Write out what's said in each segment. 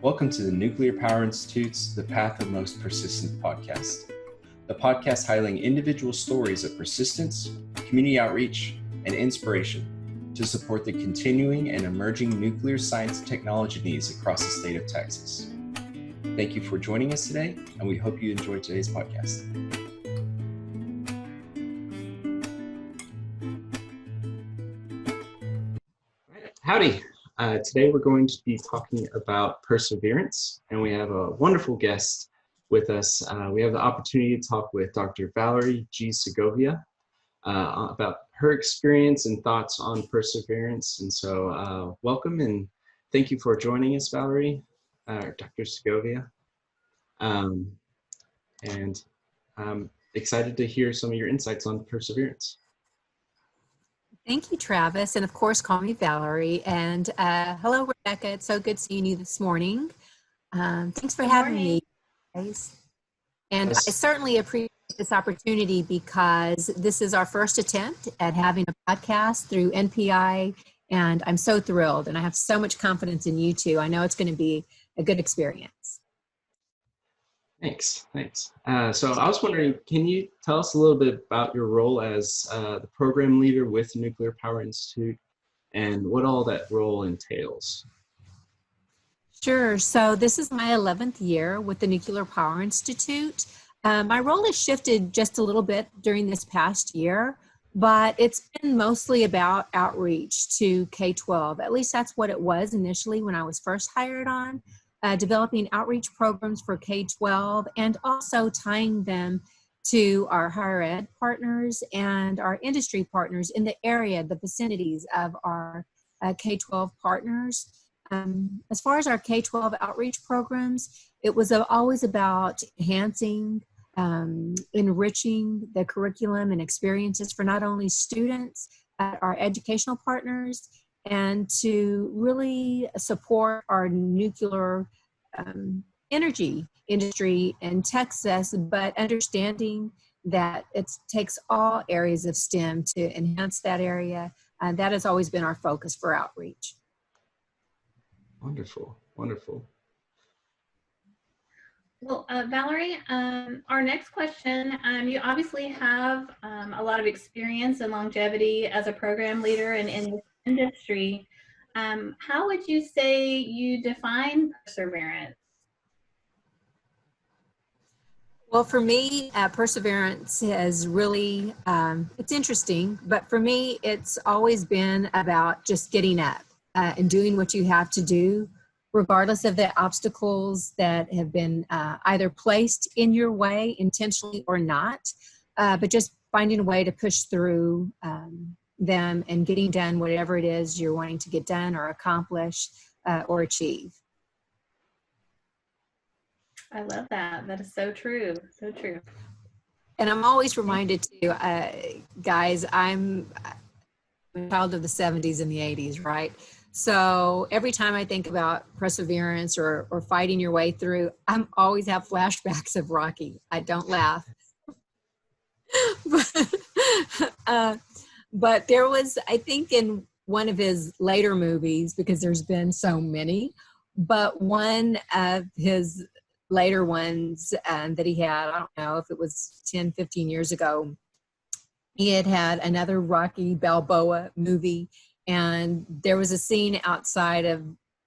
Welcome to the Nuclear Power Institute's The Path of Most Persistent podcast. The podcast highlighting individual stories of persistence, community outreach, and inspiration to support the continuing and emerging nuclear science and technology needs across the state of Texas. Thank you for joining us today, and we hope you enjoy today's podcast. Howdy. Today we're going to be talking about perseverance, and we have a wonderful guest with us. We have the opportunity to talk with Dr. Valerie G. Segovia about her experience and thoughts on perseverance. And so welcome and thank you for joining us, Valerie, Dr. Segovia. And I'm excited to hear some of your insights on perseverance. Thank you, Travis. And of course, call me Valerie. And hello, Rebecca. It's so good seeing you this morning. Thanks for having me, guys. And I certainly appreciate this opportunity because this is our first attempt at having a podcast through NPI. And I'm so thrilled. And I have so much confidence in you two. I know it's going to be a good experience. Thanks. So I was wondering, can you tell us a little bit about your role as the program leader with Nuclear Power Institute and what all that role entails? Sure. So this is my 11th year with the Nuclear Power Institute. My role has shifted just a little bit during this past year, but it's been mostly about outreach to K-12. At least that's what it was initially when I was first hired on. Developing outreach programs for K-12 and also tying them to our higher ed partners and our industry partners in the area, the vicinities of our K-12 partners. As far as our K-12 outreach programs, it was always about enhancing, enriching the curriculum and experiences for not only students, our educational partners, and to really support our nuclear energy industry in Texas, but understanding that it takes all areas of STEM to enhance that area. That has always been our focus for outreach. Wonderful. Well, Valerie, our next question, you obviously have a lot of experience and longevity as a program leader and in this industry. How would you say you define perseverance? Well, for me, perseverance has really, it's interesting, but for me, it's always been about just getting up and doing what you have to do, regardless of the obstacles that have been either placed in your way intentionally or not, but just finding a way to push through them and getting done whatever it is you're wanting to get done or accomplish or achieve. I love that. That is so true. So true. And I'm always reminded too, guys, I'm a child of the 70s and the 80s, right? So every time I think about perseverance or fighting your way through, I'm always have flashbacks of Rocky. I don't laugh. But there was, I think in one of his later movies, because there's been so many, but one of his later ones that he had, I don't know if it was 10, 15 years ago, he had another Rocky Balboa movie, and there was a scene outside of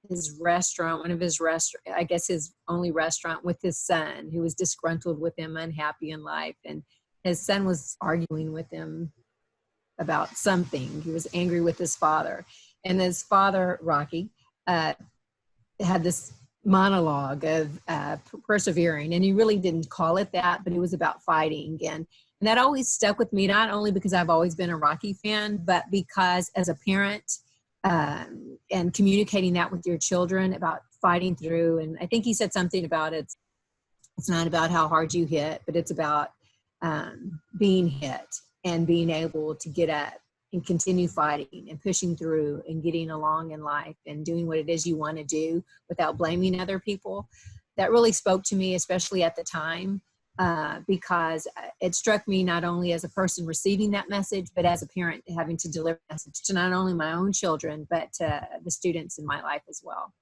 his restaurant, one of his restaurant, I guess his only restaurant, with his son who was disgruntled with him, unhappy in life, and his son was arguing with him about something. He was angry with his father, and his father, Rocky, had this monologue of persevering, and he really didn't call it that, but it was about fighting. And that always stuck with me, not only because I've always been a Rocky fan, but because as a parent and communicating that with your children about fighting through. And I think he said something about it's not about how hard you hit, but it's about being hit and being able to get up and continue fighting and pushing through and getting along in life and doing what it is you want to do without blaming other people. That really spoke to me, especially at the time, because it struck me not only as a person receiving that message, but as a parent having to deliver a message to not only my own children, but to the students in my life as well.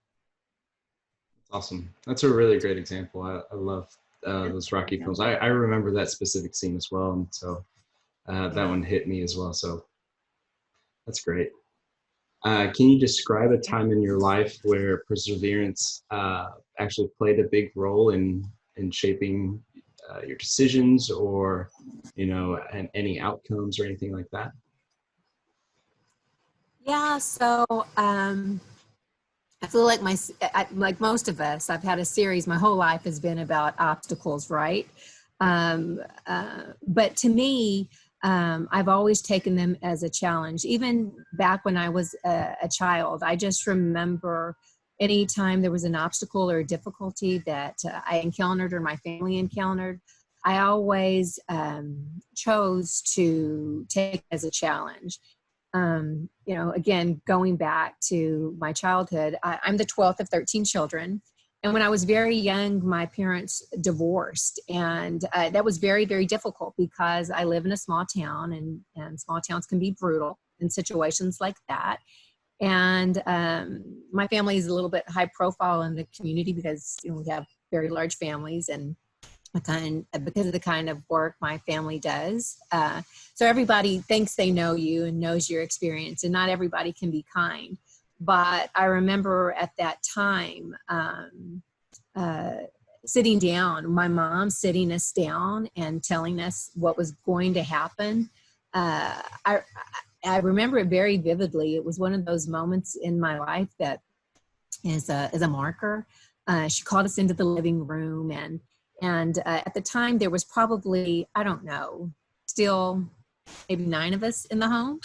Awesome. That's a really great example. I love those Rocky films. I remember that specific scene as well. And so that one hit me as well. So that's great. Can you describe a time in your life where perseverance actually played a big role in shaping your decisions, or, you know, and any outcomes or anything like that? Yeah, so I feel like like most of us, I've had a series. My whole life has been about obstacles, right? But to me, I've always taken them as a challenge. Even back when I was a child, I just remember anytime there was an obstacle or a difficulty that I encountered or my family encountered, I always chose to take it as a challenge. You know, again, going back to my childhood, I'm the 12th of 13 children. And when I was very young, my parents divorced. And that was very, very difficult because I live in a small town, and small towns can be brutal in situations like that. And my family is a little bit high profile in the community because, you know, we have very large families, and because of the kind of work my family does. So everybody thinks they know you and knows your experience, and not everybody can be kind. But I remember at that time sitting down, my mom sitting us down and telling us what was going to happen. I remember it very vividly. It was one of those moments in my life that is a marker. She called us into the living room, and at the time there was probably, I don't know, still maybe 9 of us in the home.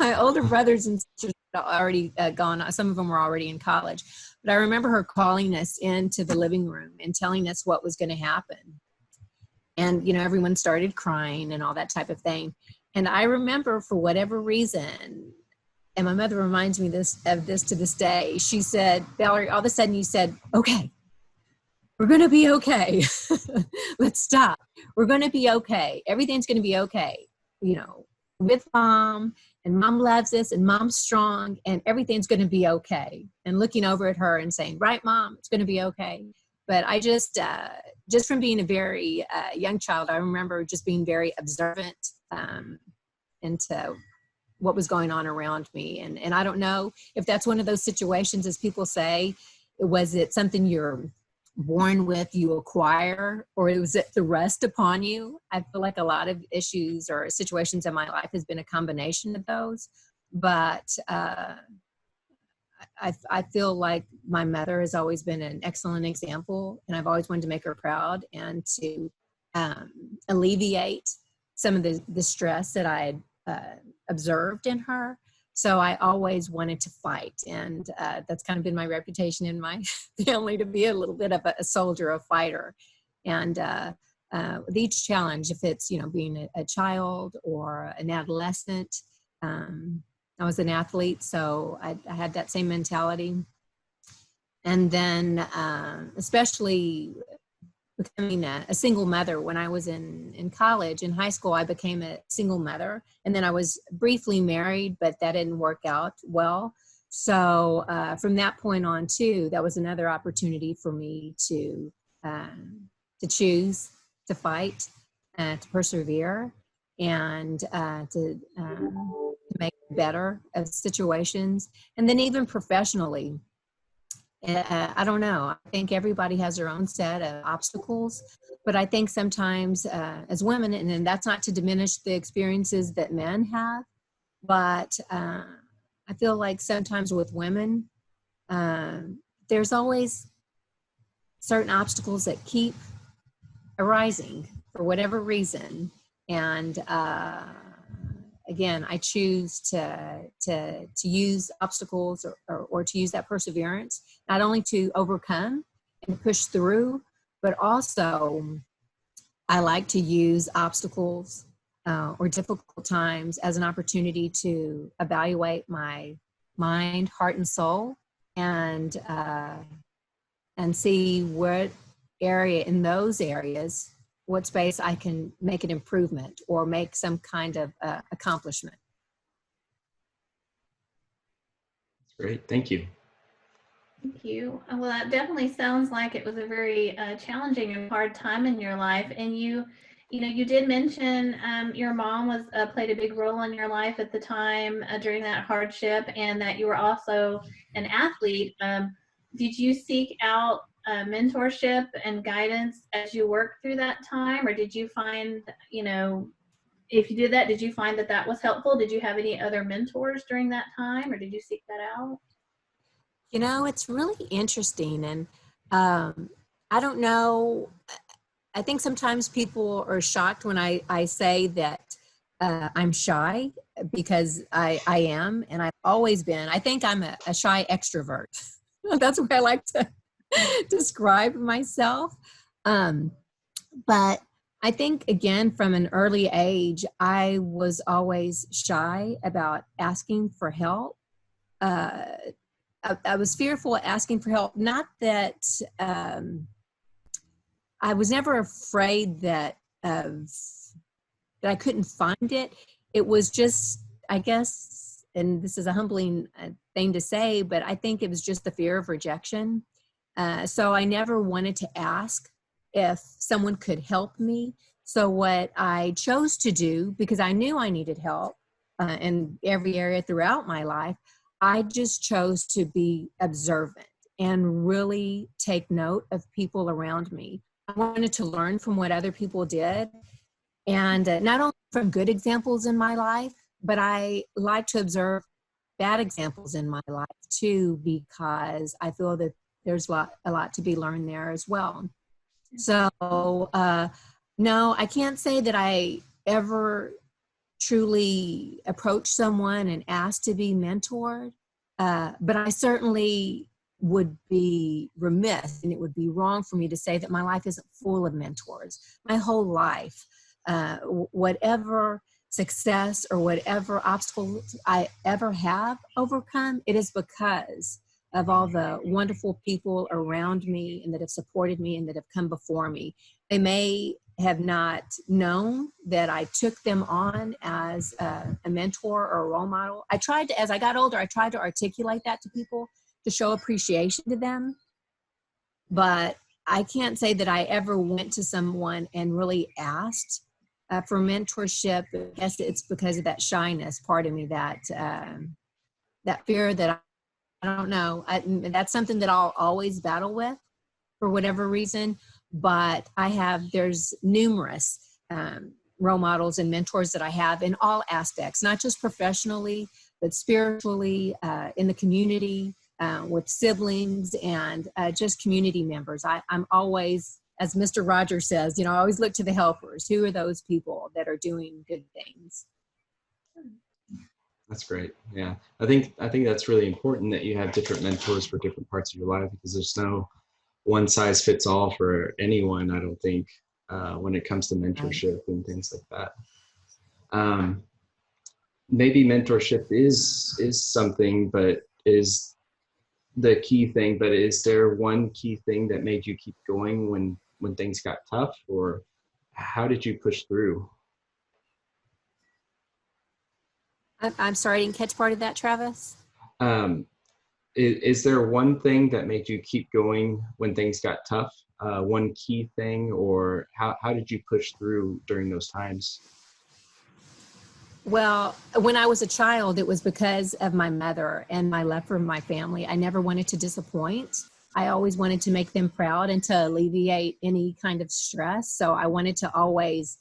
My older brothers and sisters had already gone. Some of them were already in college. But I remember her calling us into the living room and telling us what was going to happen. And, you know, everyone started crying and all that type of thing. And I remember, for whatever reason, and my mother reminds me of this to this day, she said, "Valerie, all of a sudden you said, okay, we're going to be okay. Let's stop. We're going to be okay. Everything's going to be okay. You know, with mom, and mom loves us, and mom's strong, and everything's going to be okay." And looking over at her and saying, "Right, mom, it's going to be okay." But I just from being a very young child, I remember just being very observant into what was going on around me. And I don't know if that's one of those situations, as people say, was it something you're born with, you acquire, or was it thrust upon you? I feel like a lot of issues or situations in my life has been a combination of those. But I feel like my mother has always been an excellent example, and I've always wanted to make her proud and to alleviate some of the stress that I had observed in her. So I always wanted to fight, and that's kind of been my reputation in my family, to be a little bit of a soldier, a fighter. And with each challenge, if it's, you know, being a child or an adolescent, I was an athlete, so I had that same mentality. And then especially becoming a single mother, when I was in college, in high school, I became a single mother. And then I was briefly married, but that didn't work out well. So from that point on too, that was another opportunity for me to choose, to fight, to persevere, and to make better of situations. And then even professionally, I don't know. I think everybody has their own set of obstacles, but I think sometimes as women, and that's not to diminish the experiences that men have, but I feel like sometimes with women, there's always certain obstacles that keep arising for whatever reason. And again, I choose to use obstacles or to use that perseverance, not only to overcome and push through, but also I like to use obstacles or difficult times as an opportunity to evaluate my mind, heart, and soul, and see what area in those areas, what space I can make an improvement or make some kind of accomplishment. Great, thank you. Thank you. Well, that definitely sounds like it was a very challenging and hard time in your life. And you did mention your mom was played a big role in your life at the time during that hardship, and that you were also an athlete. Did you seek out mentorship and guidance as you worked through that time, or did you find, if you did that, did you find that that was helpful? Did you have any other mentors during that time, or did you seek that out? It's really interesting. And I don't know. I think sometimes people are shocked when I say that I'm shy, because I am, and I've always been. I think I'm a shy extrovert. That's what I like to describe myself. But I think, again, from an early age, I was always shy about asking for help. I was fearful of asking for help. Not that I was never afraid that I couldn't find it. It was just, I guess, and this is a humbling thing to say, but I think it was just the fear of rejection. So I never wanted to ask if someone could help me. So what I chose to do, because I knew I needed help in every area throughout my life, I just chose to be observant and really take note of people around me. I wanted to learn from what other people did, and not only from good examples in my life, but I like to observe bad examples in my life too, because I feel that there's a lot to be learned there as well. So no, I can't say that I ever truly approached someone and asked to be mentored, but I certainly would be remiss, and it would be wrong for me to say that my life isn't full of mentors. My whole life, whatever success or whatever obstacles I ever have overcome, it is because of all the wonderful people around me and that have supported me and that have come before me. They may have not known that I took them on as a mentor or a role model. I tried to, as I got older, I tried to articulate that to people to show appreciation to them. But I can't say that I ever went to someone and really asked for mentorship. I guess it's because of that shyness part of me, that fear that I don't know. That's something that I'll always battle with for whatever reason. But there's numerous role models and mentors that I have in all aspects, not just professionally, but spiritually, in the community, with siblings and just community members. I'm always, as Mr. Rogers says, I always look to the helpers. Who are those people that are doing good things? That's great. Yeah, I think that's really important that you have different mentors for different parts of your life, because there's no one size fits all for anyone, I don't think, when it comes to mentorship and things like that. Maybe mentorship is something, but is the key thing. But is there one key thing that made you keep going when things got tough, or how did you push through? I'm sorry, I didn't catch part of that, Travis. Is there one thing that made you keep going when things got tough? One key thing, or how did you push through during those times? Well, when I was a child, it was because of my mother and my love for my family. I never wanted to disappoint. I always wanted to make them proud and to alleviate any kind of stress. So I wanted to always,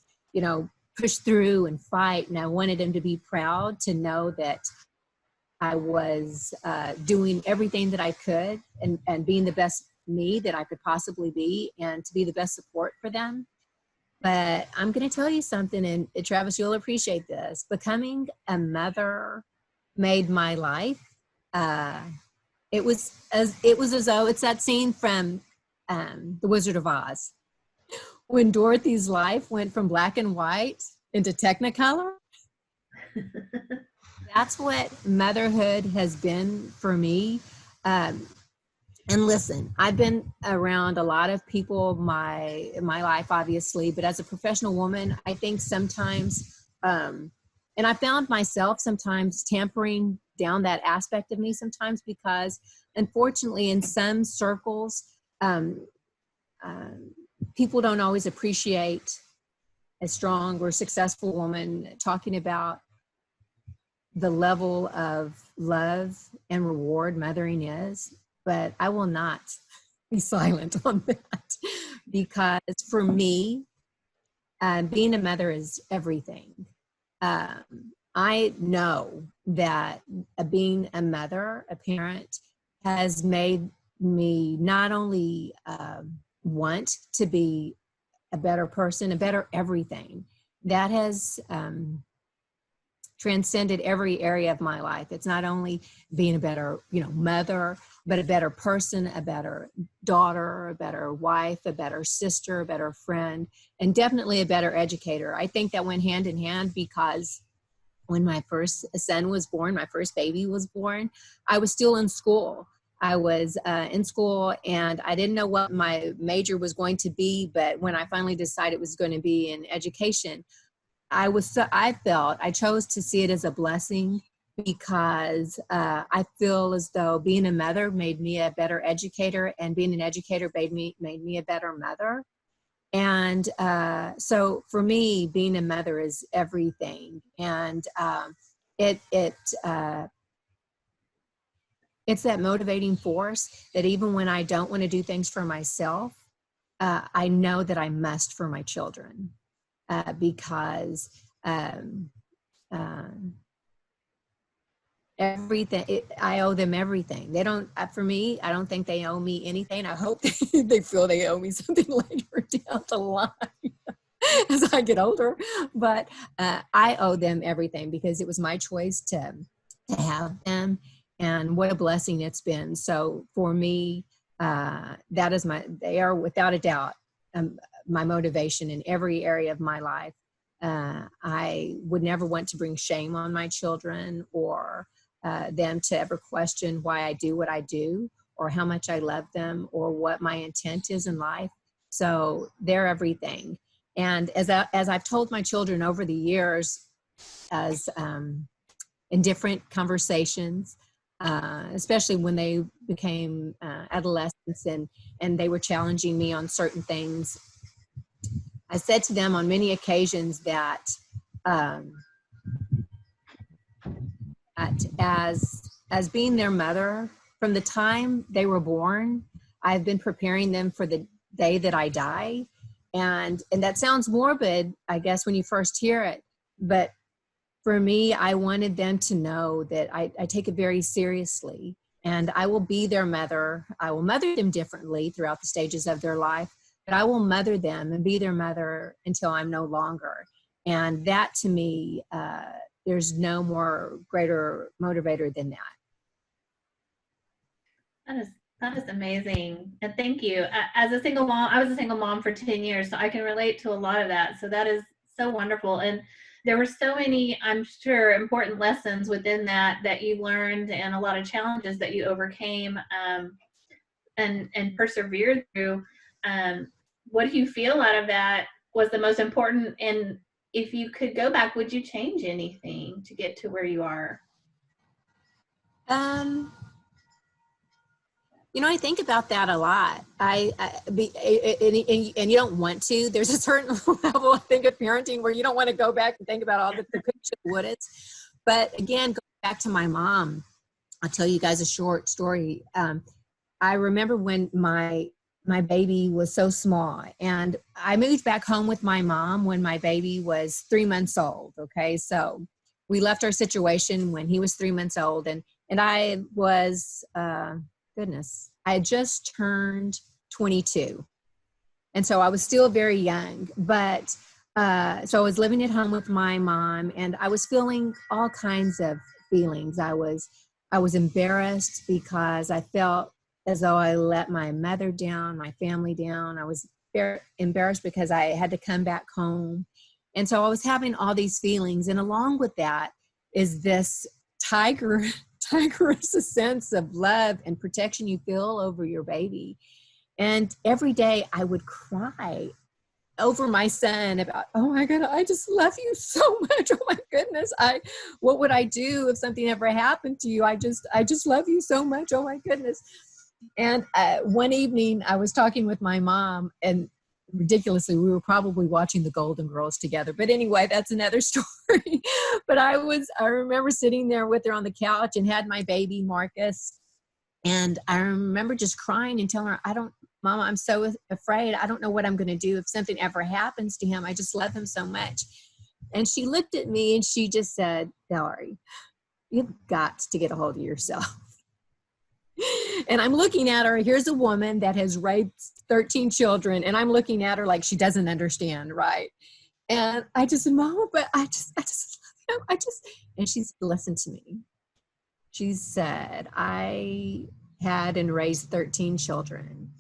push through and fight. And I wanted them to be proud to know that I was doing everything that I could and being the best me that I could possibly be, and to be the best support for them. But I'm going to tell you something, and Travis, you'll appreciate this. Becoming a mother made my life. It was as though it's that scene from The Wizard of Oz, when Dorothy's life went from black and white into Technicolor. That's what motherhood has been for me. And listen, I've been around a lot of people my life, obviously, but as a professional woman, I think sometimes, and I found myself sometimes tampering down that aspect of me sometimes, because unfortunately in some circles, people don't always appreciate a strong or successful woman talking about the level of love and reward mothering is. But I will not be silent on that, because for me, being a mother is everything. I know that being a mother, a parent, has made me not only want to be a better person, a better everything. That has transcended every area of my life. It's not only being a better, mother, but a better person, a better daughter, a better wife, a better sister, a better friend, and definitely a better educator. I think that went hand in hand, because when my first son was born, my first baby was born, I was still in school. I was in school, and I didn't know what my major was going to be, but when I finally decided it was going to be in education, I chose to see it as a blessing, because I feel as though being a mother made me a better educator, and being an educator made me a better mother. And so for me, being a mother is everything. And it's that motivating force that even when I don't want to do things for myself, I know that I must for my children, because everything, I owe them everything. They don't, for me, I don't think they owe me anything. I hope they feel they owe me something later down the line as I get older. But I owe them everything, because it was my choice to have them, and what a blessing it's been. So for me, they are without a doubt my motivation in every area of my life. I would never want to bring shame on my children, or them to ever question why I do what I do, or how much I love them, or what my intent is in life. So they're everything. And as I've told my children over the years, as in different conversations, especially when they became adolescents, and they were challenging me on certain things, I said to them on many occasions that as being their mother, from the time they were born, I've been preparing them for the day that I die. And that sounds morbid, I guess, when you first hear it. But for me, I wanted them to know that I take it very seriously, and I will be their mother. I will mother them differently throughout the stages of their life, but I will mother them and be their mother until I'm no longer. And that, to me, there's no more greater motivator than that. That is amazing. And thank you. As a single mom, I was a single mom for 10 years, so I can relate to a lot of that. So that is so wonderful. And there were so many, I'm sure, important lessons within that you learned, and a lot of challenges that you overcame and persevered through. What do you feel out of that was the most important? And if you could go back, would you change anything to get to where you are? I think about that a lot. And you don't want to. There's a certain level, I think, of parenting where you don't want to go back and think about all the coulda, wouldas. But again, going back to my mom, I'll tell you guys a short story. I remember when my baby was so small, and I moved back home with my mom when my baby was 3 months old. Okay, so we left our situation when he was 3 months old, and I was I had just turned 22. And so I was still very young, but so I was living at home with my mom, and I was feeling all kinds of feelings. I was embarrassed because I felt as though I let my mother down, my family down. I was very embarrassed because I had to come back home. And so I was having all these feelings. And along with that is this tigerous sense of love and protection you feel over your baby. And every day I would cry over my son about, oh my God, I just love you so much. Oh my goodness. What would I do if something ever happened to you? I just love you so much. Oh my goodness. And one evening I was talking with my mom, and ridiculously, we were probably watching the Golden Girls together. But anyway, that's another story. But I remember sitting there with her on the couch and had my baby Marcus. And I remember just crying and telling her, Mama, I'm so afraid. I don't know what I'm going to do if something ever happens to him. I just love him so much. And she looked at me and she just said, Valerie, you've got to get a hold of yourself. And I'm looking at her. Here's a woman that has raised 13 children. And I'm looking at her like she doesn't understand, right? And I just said, Mama, but I just love him. And she said, listen to me. She said, I had and raised 13 children.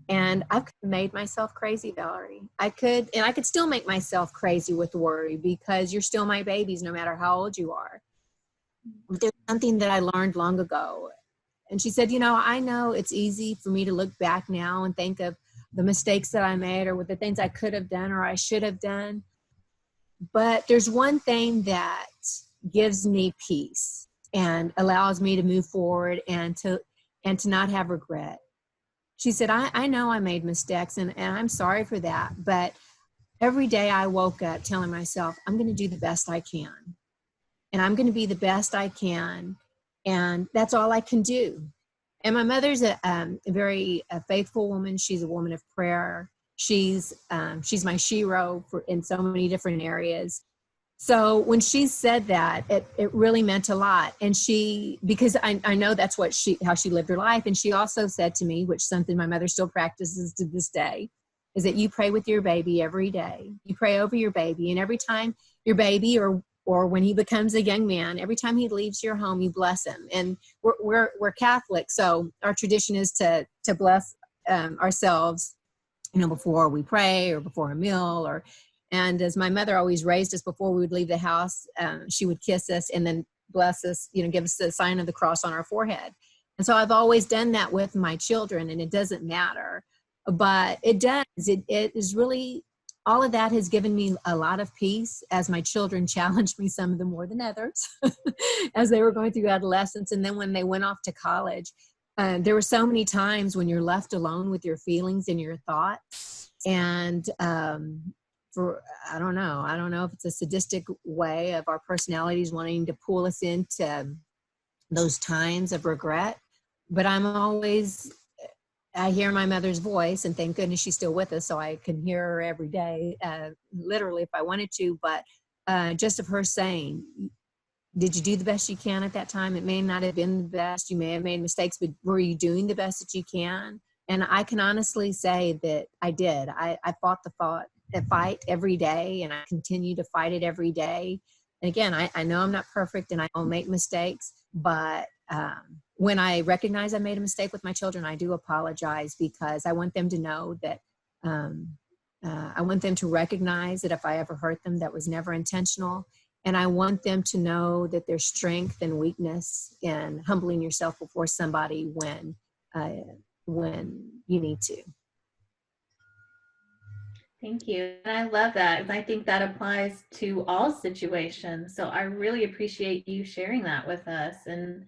And I could have made myself crazy, Valerie. I could still make myself crazy with worry, because you're still my babies no matter how old you are. There's something that I learned long ago. And she said, I know it's easy for me to look back now and think of the mistakes that I made or with the things I could have done or I should have done. But there's one thing that gives me peace and allows me to move forward and to not have regret. She said, I know I made mistakes and I'm sorry for that. But every day I woke up telling myself, I'm going to do the best I can. And I'm going to be the best I can. And that's all I can do. And my mother's a very faithful woman. She's a woman of prayer. She's my shero in so many different areas. So when she said that, it really meant a lot. And because I know that's how she lived her life. And she also said to me, which is something my mother still practices to this day, is that you pray with your baby every day. You pray over your baby. And every time your baby or when he becomes a young man, every time he leaves your home, you bless him. And we're Catholic. So our tradition is to bless ourselves, before we pray or before a meal and as my mother always raised us, before we would leave the house, she would kiss us and then bless us, give us the sign of the cross on our forehead. And so I've always done that with my children, and it doesn't matter, but it does. It is really, all of that has given me a lot of peace as my children challenged me, some of them more than others, as they were going through adolescence. And then when they went off to college, there were so many times when you're left alone with your feelings and your thoughts. And I don't know if it's a sadistic way of our personalities wanting to pull us into those times of regret. But I hear my mother's voice, and thank goodness she's still with us, so I can hear her every day, literally if I wanted to. But just of her saying, did you do the best you can at that time? It may not have been the best. You may have made mistakes, but were you doing the best that you can? And I can honestly say that I did. I fought the fight every day, and I continue to fight it every day. And again, I know I'm not perfect and I don't make mistakes, but when I recognize I made a mistake with my children, I do apologize, because I want them to know that I want them to recognize that if I ever hurt them, that was never intentional. And I want them to know that there's strength and weakness in humbling yourself before somebody when you need to. Thank you. And I love that. And I think that applies to all situations. So I really appreciate you sharing that with us. And,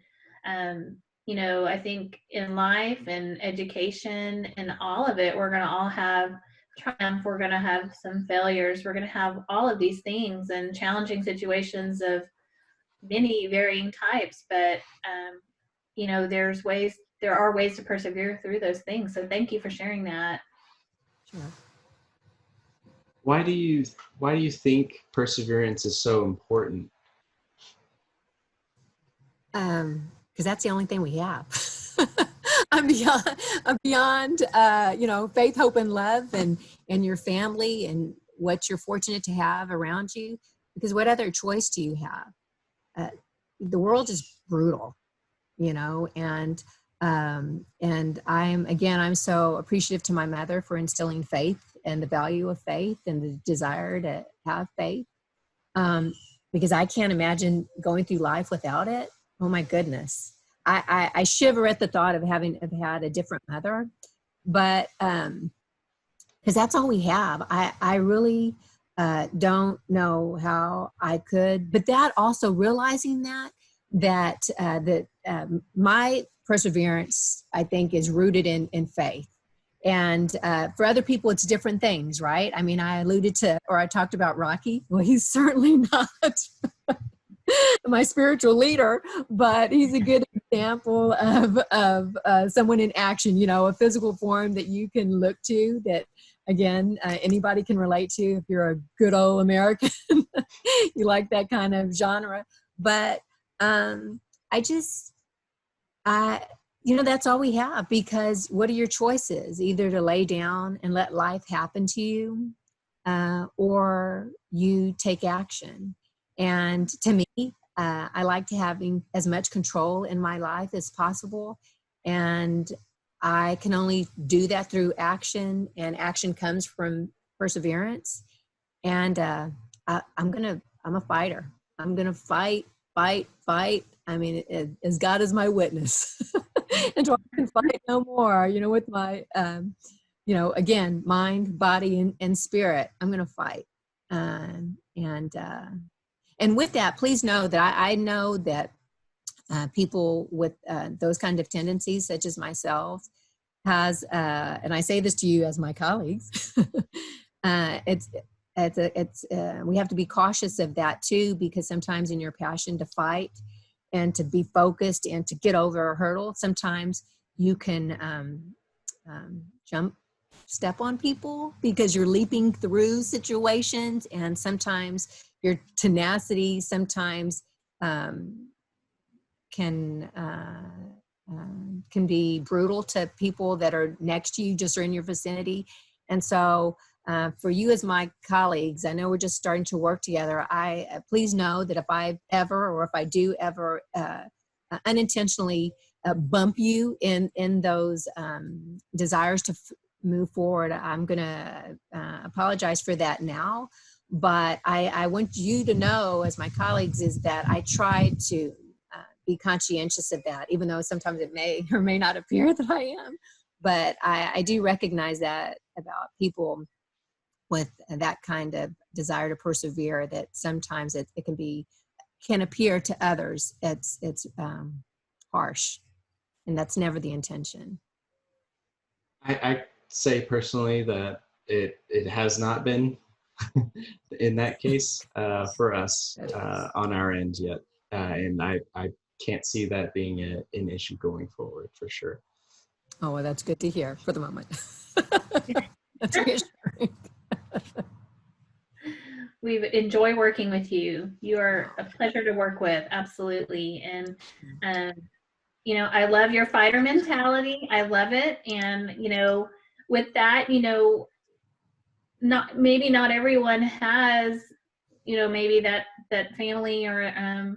I think in life and education and all of it, we're going to all have triumph. We're going to have some failures. We're going to have all of these things and challenging situations of many varying types. But, there are ways to persevere through those things. So thank you for sharing that. Sure. Why do you think perseverance is so important? Because that's the only thing we have. I'm beyond faith, hope, and love, and your family, and what you're fortunate to have around you. Because what other choice do you have? The world is brutal, and I'm so appreciative to my mother for instilling faith and the value of faith and the desire to have faith, because I can't imagine going through life without it. Oh my goodness. I shiver at the thought of having had a different mother, but because that's all we have. I really don't know how I could, but that also realizing that my perseverance, I think, is rooted in faith. And for other people, it's different things, right? I mean, I alluded to, or I talked about Rocky. Well, he's certainly not my spiritual leader, but he's a good example of someone in action, you know, a physical form that you can look to, that again, anybody can relate to if you're a good old American. You like that kind of genre. But I just, you know, that's all we have, because what are your choices? Either to lay down and let life happen to you, or you take action. And to me, I like to having as much control in my life as possible. And I can only do that through action, and action comes from perseverance. And I'm a fighter. I'm going to fight. I mean, as God is my witness. Until I can fight no more, you know, with my, you know, again, mind, body, and spirit, I'm going to fight. And with that, please know that I know that people with those kind of tendencies, such as myself, has, and I say this to you as my colleagues, we have to be cautious of that too, because sometimes in your passion to fight and to be focused and to get over a hurdle, sometimes you can step on people because you're leaping through situations, and sometimes your tenacity sometimes can be brutal to people that are next to you, just or in your vicinity. And so for you as my colleagues, I know we're just starting to work together. I please know that if I ever, or if I do ever unintentionally bump you in those desires to move forward, I'm going to apologize for that now. But I want you to know, as my colleagues, is that I try to be conscientious of that, even though sometimes it may or may not appear that I am. But I do recognize that about people with that kind of desire to persevere, that sometimes it can appear to others it's harsh, and that's never the intention. I say personally that it has not been in that case for us on our end yet, and I can't see that being an issue going forward for sure. Oh, well, that's good to hear for the moment. That's reassuring. We enjoy working with you. You are a pleasure to work with, absolutely. And you know, I love your fighter mentality. I love it. And you know, with that, you know, maybe not everyone has, you know, maybe that family or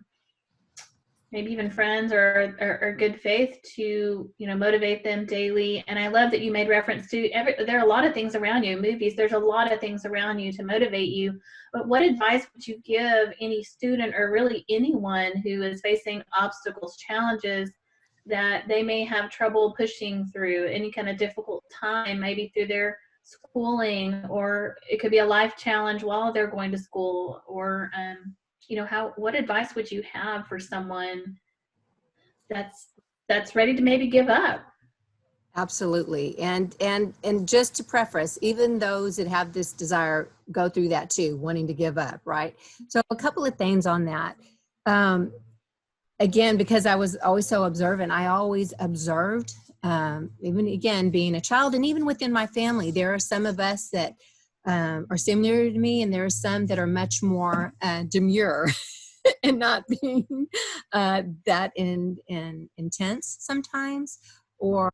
maybe even friends or good faith to, you know, motivate them daily. And I love that you made reference to there are a lot of things around you, movies, there's a lot of things around you to motivate you. But what advice would you give any student, or really anyone who is facing obstacles, challenges that they may have trouble pushing through, any kind of difficult time, maybe through their schooling, or it could be a life challenge while they're going to school, or you know, what advice would you have for someone that's ready to maybe give up? Absolutely. And just to preface, even those that have this desire go through that too, wanting to give up, right? So a couple of things on that. Again, because I was always so observant, I always observed, even again, being a child, and even within my family, there are some of us that are similar to me, and there are some that are much more demure and not being that intense sometimes, or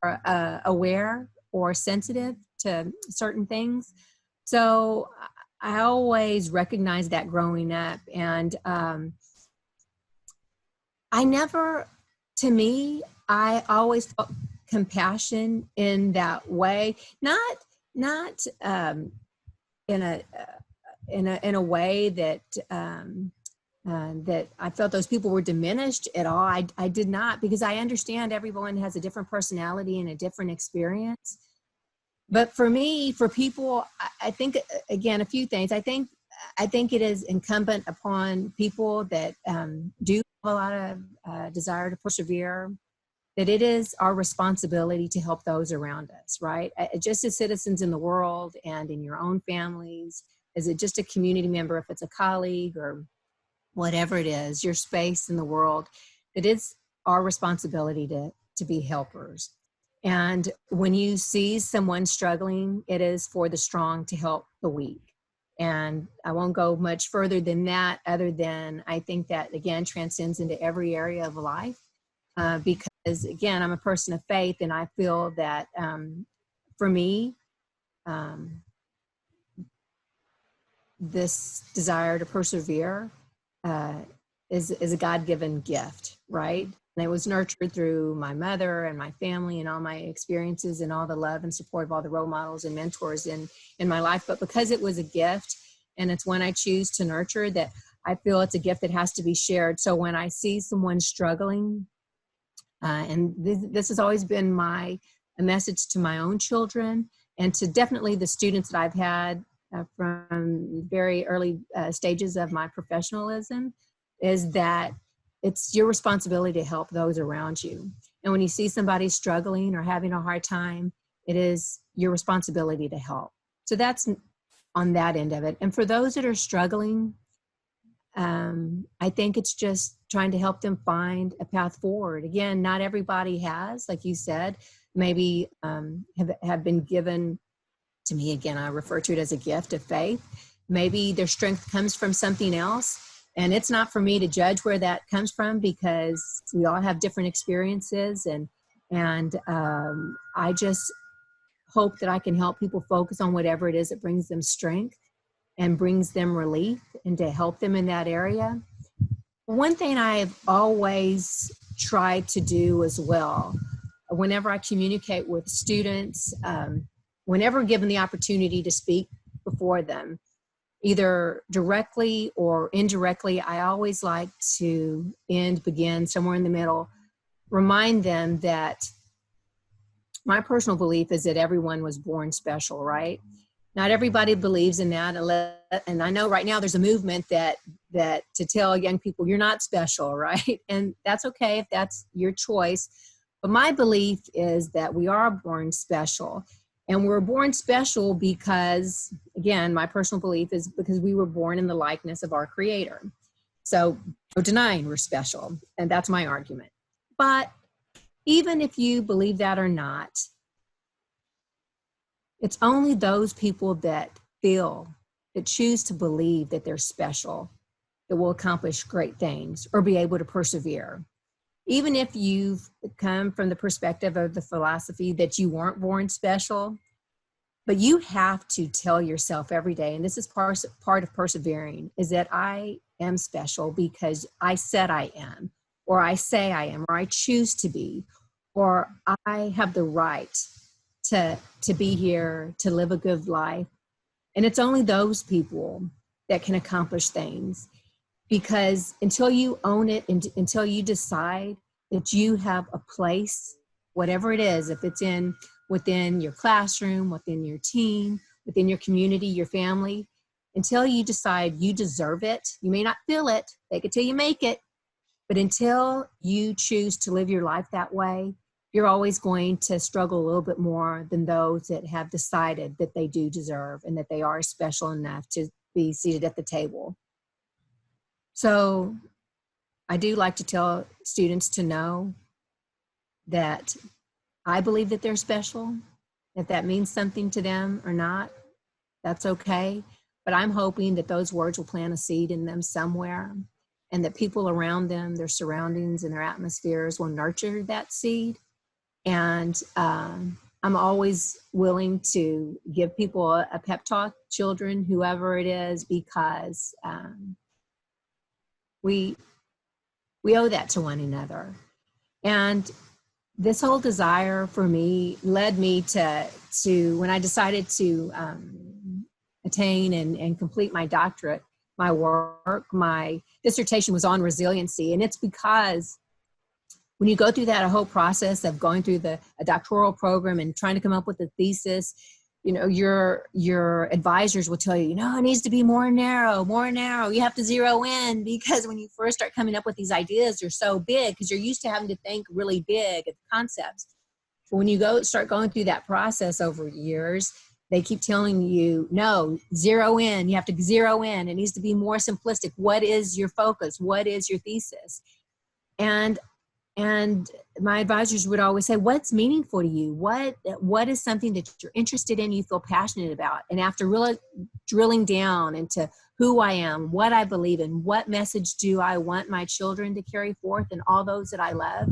aware or sensitive to certain things. So I always recognized that growing up, and I always felt compassion in that way, not in a way that that I felt those people were diminished at all. I did not, because I understand everyone has a different personality and a different experience. But for me, for people, I think, again, a few things. I think it is incumbent upon people that do have a lot of desire to persevere, that it is our responsibility to help those around us, right? Just as citizens in the world and in your own families, is it just a community member, if it's a colleague or whatever it is, your space in the world, it is our responsibility to be helpers. And when you see someone struggling, it is for the strong to help the weak. And I won't go much further than that, other than I think that, again, transcends into every area of life. Because, again, I'm a person of faith, and I feel that for me, this desire to persevere is a God-given gift, right? And it was nurtured through my mother and my family and all my experiences and all the love and support of all the role models and mentors in my life. But because it was a gift, and it's one I choose to nurture, that I feel it's a gift that has to be shared. So when I see someone struggling, and this has always been a message to my own children and to definitely the students that I've had from very early stages of my professionalism, is that it's your responsibility to help those around you. And when you see somebody struggling or having a hard time, it is your responsibility to help. So that's on that end of it. And for those that are struggling, I think it's just trying to help them find a path forward. Again, not everybody has, like you said, maybe have been given, to me, again, I refer to it as a gift of faith. Maybe their strength comes from something else. And it's not for me to judge where that comes from, because we all have different experiences. And I just hope that I can help people focus on whatever it is that brings them strength and brings them relief, and to help them in that area. One thing I've always tried to do as well, whenever I communicate with students, whenever given the opportunity to speak before them, either directly or indirectly, I always like to begin somewhere in the middle, remind them that my personal belief is that everyone was born special, right? Not everybody believes in that, and I know right now there's a movement that to tell young people you're not special, right? And that's okay if that's your choice. But my belief is that we are born special. And we're born special because, again, my personal belief is because we were born in the likeness of our Creator. So no denying we're special, and that's my argument. But even if you believe that or not, it's only those people that choose to believe that they're special, that will accomplish great things or be able to persevere. Even if you've come from the perspective of the philosophy that you weren't born special, but you have to tell yourself every day, and this is part of persevering, is that I am special because I said I am, or I say I am, or I choose to be, or I have the right to be here, to live a good life. And it's only those people that can accomplish things. Because until you own it, and until you decide that you have a place, whatever it is, if it's within your classroom, within your team, within your community, your family, until you decide you deserve it, you may not feel it, fake it till you make it, but until you choose to live your life that way, you're always going to struggle a little bit more than those that have decided that they do deserve and that they are special enough to be seated at the table. So I do like to tell students to know that I believe that they're special. If that means something to them or not, that's okay. But I'm hoping that those words will plant a seed in them somewhere, and that people around them, their surroundings and their atmospheres, will nurture that seed. And I'm always willing to give people a pep talk, children, whoever it is, because we owe that to one another. And this whole desire for me led me to when I decided to attain and complete my doctorate, my work, my dissertation was on resiliency. And it's because when you go through that whole process of going through a doctoral program and trying to come up with a thesis, your advisors will tell you, it needs to be more narrow. You have to zero in, because when you first start coming up with these ideas, they're so big because you're used to having to think really big at concepts. But when you start going through that process over years, they keep telling you, no, zero in. You have to zero in. It needs to be more simplistic. What is your focus? What is your thesis? And my advisors would always say, what's meaningful to you? What is something that you're interested in, you feel passionate about? And after really drilling down into who I am, what I believe in, what message do I want my children to carry forth, and all those that I love,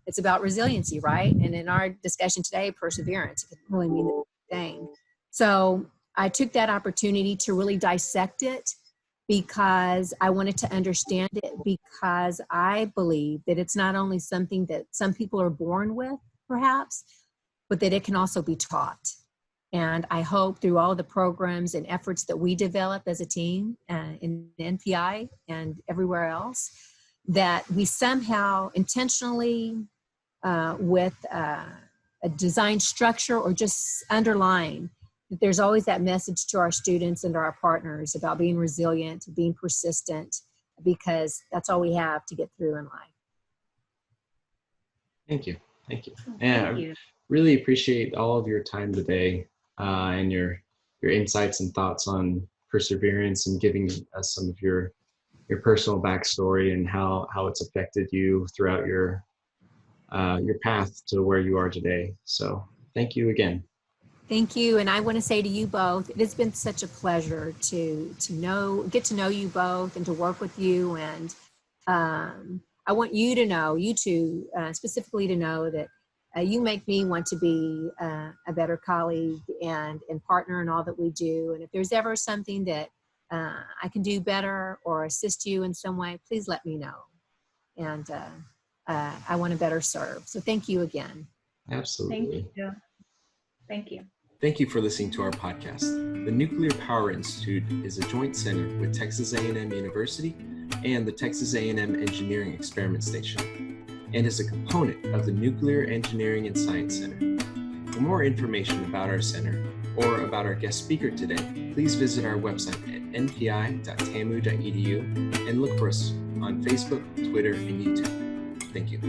it's about resiliency, right? And in our discussion today, perseverance, it can really mean the same thing. So I took that opportunity to really dissect it, because I wanted to understand it, because I believe that it's not only something that some people are born with, perhaps, but that it can also be taught. And I hope through all the programs and efforts that we develop as a team in NPI and everywhere else, that we somehow intentionally, with a design structure or just underlying, that there's always that message to our students and to our partners about being resilient, being persistent, because that's all we have to get through in life. Thank you. Thank you. Really appreciate all of your time today, and your insights and thoughts on perseverance, and giving us some of your personal backstory and how it's affected you throughout your path to where you are today. So thank you again. Thank you. And I want to say to you both, it has been such a pleasure to get to know you both and to work with you. And I want you to know, you two specifically, to know that you make me want to be a better colleague and partner in all that we do. And if there's ever something that I can do better or assist you in some way, please let me know. And I want to better serve. So thank you again. Absolutely. Thank you. Thank you. Thank you for listening to our podcast. The Nuclear Power Institute is a joint center with Texas A&M University and the Texas A&M Engineering Experiment Station, and is a component of the Nuclear Engineering and Science Center. For more information about our center or about our guest speaker today, please visit our website at npi.tamu.edu and look for us on Facebook, Twitter, and YouTube. Thank you.